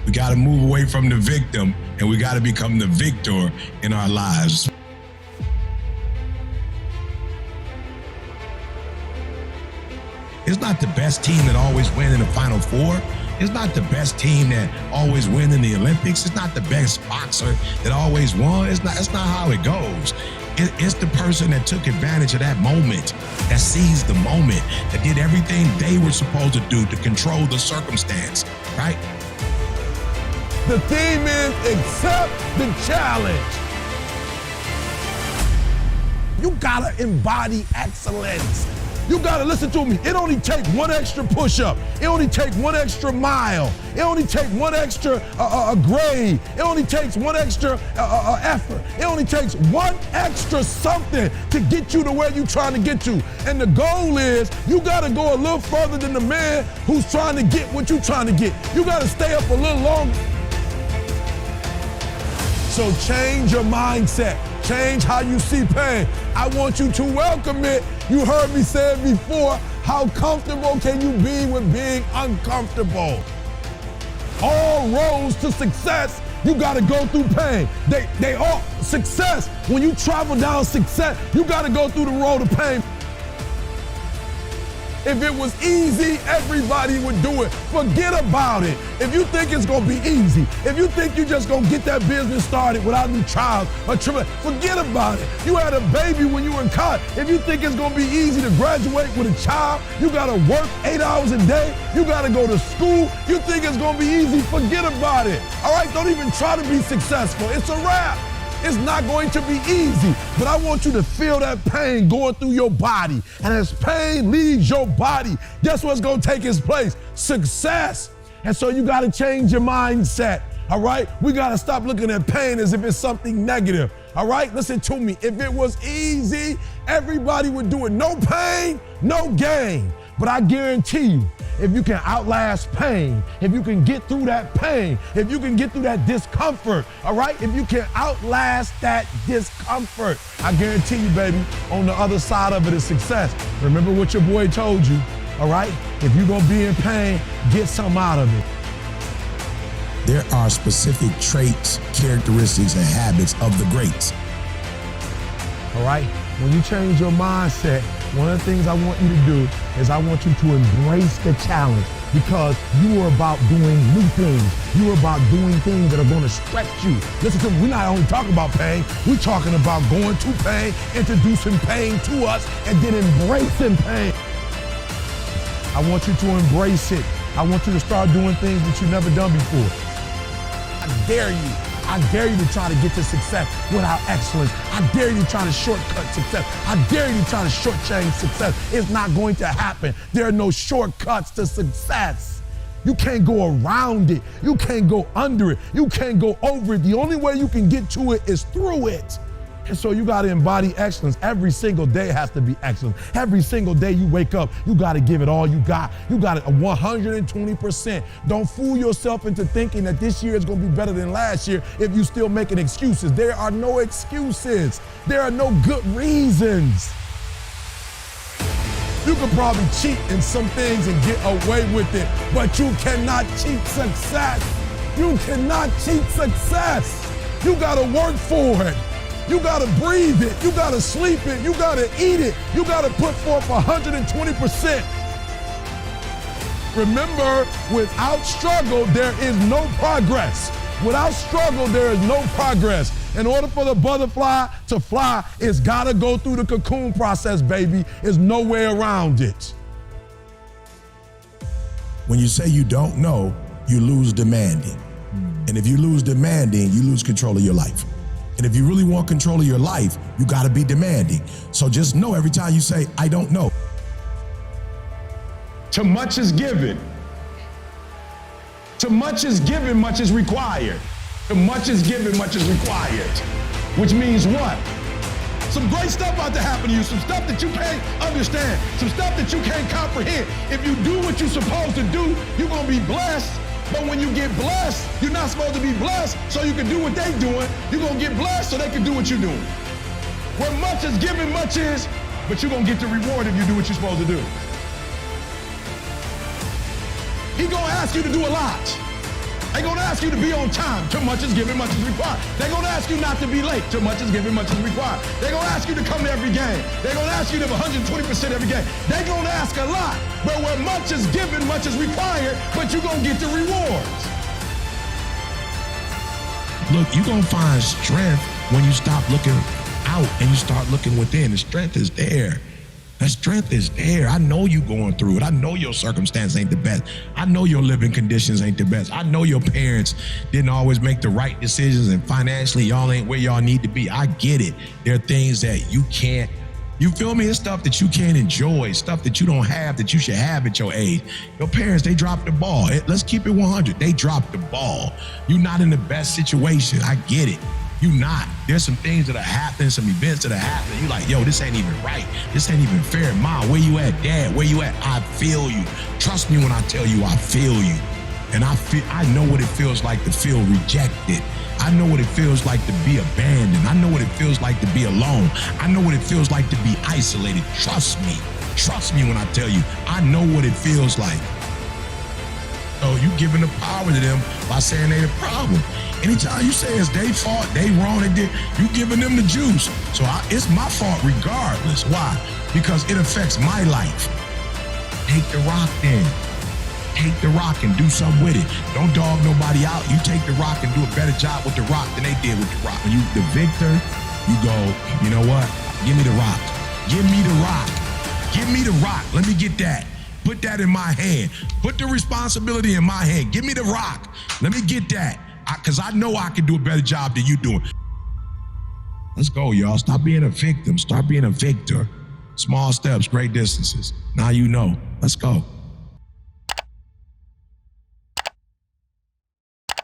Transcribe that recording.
We got to move away from the victim, and we got to become the victor in our lives. It's not the best team that always win in the Final Four. It's not the best team that always win in the Olympics. It's not the best boxer that always won. It's not how it goes. It's the person that took advantage of that moment, that seized the moment, that did everything they were supposed to do to control the circumstance, right? The theme is accept the challenge. You gotta embody excellence. You gotta listen to me. It only takes one extra push-up. It only takes one extra mile. It only takes one extra grade. It only takes one extra effort. It only takes one extra something to get you to where you're trying to get to. And the goal is you gotta go a little further than the man who's trying to get what you're trying to get. You gotta stay up a little longer. So change your mindset. Change how you see pain. I want you to welcome it. You heard me say it before. How comfortable can you be with being uncomfortable? All roads to success, you gotta go through pain. They all success. When you travel down success, you gotta go through the road of pain. If it was easy, everybody would do it. Forget about it. If you think it's gonna be easy, if you think you're just gonna get that business started without any trials or tribulations, forget about it. You had a baby when you were in college. If you think it's gonna be easy to graduate with a child, you gotta work 8 hours a day, you gotta go to school, you think it's gonna be easy, forget about it. All right, don't even try to be successful. It's a wrap. It's not going to be easy, but I want you to feel that pain going through your body. And as pain leaves your body, guess what's gonna take its place? Success. And so you gotta change your mindset, all right? We gotta stop looking at pain as if it's something negative, all right? Listen to me. If it was easy, everybody would do it. No pain, no gain. But I guarantee you, if you can outlast pain, if you can get through that pain, if you can get through that discomfort, all right? If you can outlast that discomfort, I guarantee you, baby, on the other side of it is success. Remember what your boy told you, all right? If you're gonna be in pain, get something out of it. There are specific traits, characteristics, and habits of the greats. All right? When you change your mindset, one of the things I want you to do is I want you to embrace the challenge, because you are about doing new things. You are about doing things that are going to stretch you. Listen to me, we're not only talking about pain, we're talking about going to pain, introducing pain to us, and then embracing pain. I want you to embrace it. I want you to start doing things that you've never done before. I dare you. I dare you to try to get to success without excellence. I dare you to try to shortcut success. I dare you to try to shortchange success. It's not going to happen. There are no shortcuts to success. You can't go around it. You can't go under it. You can't go over it. The only way you can get to it is through it. And so you got to embody excellence. Every single day has to be excellent. Every single day you wake up, you got to give it all you got. You got it 120%. Don't fool yourself into thinking that this year is going to be better than last year if you're still making excuses. There are no excuses. There are no good reasons. You could probably cheat in some things and get away with it, but you cannot cheat success. You cannot cheat success. You got to work for it. You gotta breathe it, you gotta sleep it, you gotta eat it, you gotta put forth 120%. Remember, without struggle, there is no progress. Without struggle, there is no progress. In order for the butterfly to fly, it's gotta go through the cocoon process, baby. There's no way around it. When you say you don't know, you lose demanding. And if you lose demanding, you lose control of your life. And if you really want control of your life, you gotta be demanding. So just know every time you say, I don't know. To much is given. To much is given, much is required. To much is given, much is required. Which means what? Some great stuff about to happen to you, some stuff that you can't understand, some stuff that you can't comprehend. If you do what you're supposed to do, you're gonna be blessed. But when you get blessed, you're not supposed to be blessed so you can do what they're doing. You're gonna get blessed so they can do what you're doing. Where much is given, much is, but you're gonna get the reward if you do what you're supposed to do. He's gonna ask you to do a lot. They're gonna ask you to be on time. Too much is given, much is required. They're gonna ask you not to be late. Too much is given, much is required. They're gonna ask you to come to every game. They're gonna ask you to have 120% every game. They're gonna ask a lot, but where much is given, much is required, but you're gonna get the rewards. Look, you're gonna find strength when you stop looking out and you start looking within. The strength is there. The strength is there. I know you going through it. I know your circumstance ain't the best. I know your living conditions ain't the best. I know your parents didn't always make the right decisions and financially y'all ain't where y'all need to be. I get it. There are things that you can't, you feel me? It's stuff that you can't enjoy, stuff that you don't have that you should have at your age. Your parents, they dropped the ball. Let's keep it 100. They dropped the ball. You're not in the best situation. I get it. You not. There's some things that are happening, some events that are happening. You like, yo, this ain't even right. This ain't even fair. Mom, where you at? Dad, where you at? I feel you. Trust me when I tell you I feel you. And I know what it feels like to feel rejected. I know what it feels like to be abandoned. I know what it feels like to be alone. I know what it feels like to be isolated. Trust me. Trust me when I tell you, I know what it feels like. So you giving the power to them by saying they the problem. Anytime you say it's their fault, they wrong, they did, you giving them the juice. So it's my fault regardless. Why? Because it affects my life. Take the rock then. Take the rock and do something with it. Don't dog nobody out. You take the rock and do a better job with the rock than they did with the rock. When you the victor, you go, you know what? Give me the rock. Give me the rock. Give me the rock. Let me get that. Put that in my hand. Put the responsibility in my hand. Give me the rock. Let me get that. Because I know I can do a better job than you doing. Let's go, y'all. Stop being a victim. Start being a victor. Small steps, great distances. Now you know. Let's go.